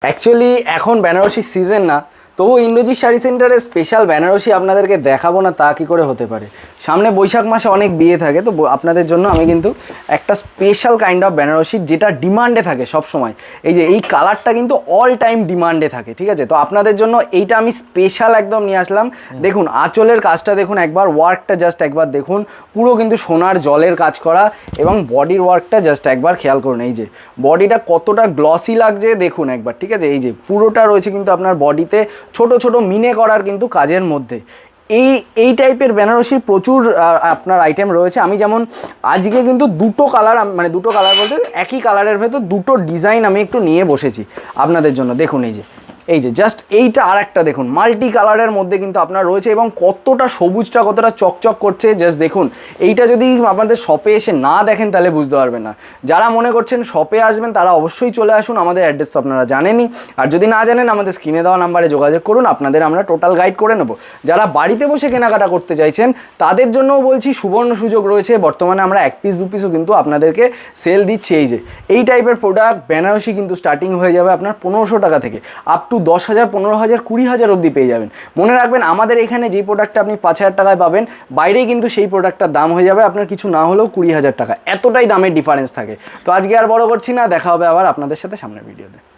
Actually এখন Banarasi season না, তবু ইন্দ্রজিৎ শাড়ি সেন্টারে স্পেশাল বেনারসি আপনাদেরকে দেখাবো না তা কী করে হতে পারে। সামনে বৈশাখ মাসে অনেক বিয়ে থাকে, তো আপনাদের জন্য আমি কিন্তু একটা স্পেশাল কাইন্ড অফ বেনারসি যেটা ডিমান্ডে থাকে সব সময়। এই যে এই কালারটা কিন্তু অল টাইম ডিমান্ডে থাকে, ঠিক আছে? তো আপনাদের জন্য এইটা আমি স্পেশাল একদম নিয়ে আসলাম। দেখুন আঁচলের কাজটা দেখুন একবার, ওয়ার্কটা জাস্ট একবার দেখুন, পুরো কিন্তু সোনার জলের কাজ করা, এবং বডির ওয়ার্কটা জাস্ট একবার খেয়াল করুন। এই যে বডিটা কতটা গ্লসি লাগছে দেখুন একবার, ঠিক আছে? এই যে পুরোটা রয়েছে কিন্তু আপনার বডিতে ছোট ছোট মিনে করার কিন্তু কাজের মধ্যে। এই টাইপের বেনারসির প্রচুর আপনার আইটেম রয়েছে। আমি যেমন আজকে কিন্তু দুটো কালার, মানে দুটো কালার বলতে একই কালারের ভেতর দুটো ডিজাইন আমি একটু নিয়ে বসেছি আপনাদের জন্য। দেখুন এই যে জাস্ট এইটা আর একটা দেখুন মাল্টি কালারের মধ্যে কিন্তু আপনার রয়েছে, এবং কতটা সবুজটা কতটা চকচক করছে জাস্ট দেখুন। এইটা যদি আপনাদের শপে এসে না দেখেন তাহলে বুঝতে পারবেন না। যারা মনে করছেন শপে আসবেন তারা অবশ্যই চলে আসুন, আমাদের অ্যাড্রেস তো আপনারা জানেনই। আর যদি না জানেন আমাদের স্ক্রিনে দেওয়া নাম্বারে যোগাযোগ করুন, আপনাদের আমরা টোটাল গাইড করে নেব। যারা বাড়িতে বসে কেনাকাটা করতে চাইছেন তাদের জন্যও বলছি সুবর্ণ সুযোগ রয়েছে। বর্তমানে আমরা 1 পিস 2 পিসও কিন্তু আপনাদেরকে সেল দিচ্ছি। এই যে এই টাইপের প্রোডাক্ট বেনারসি কিন্তু স্টার্টিং হয়ে যাবে আপনার 1500 টাকা থেকে, আপ টু 10,000, 15,000, 20,000 অবধি পেয়ে যাবেন। মনে রাখবেন আমাদের এখানে যেই প্রোডাক্টটা আপনি 5,000 টাকায় পাবেন, বাইরেই কিন্তু সেই প্রোডাক্টটার দাম হয়ে যাবে আপনার কিছু না হলেও 20,000 টাকা। এতটাই দামের ডিফারেন্স থাকে। তো আজকে আর বড় করছি না, দেখা হবে আবার আপনাদের সাথে সামনের ভিডিওতে।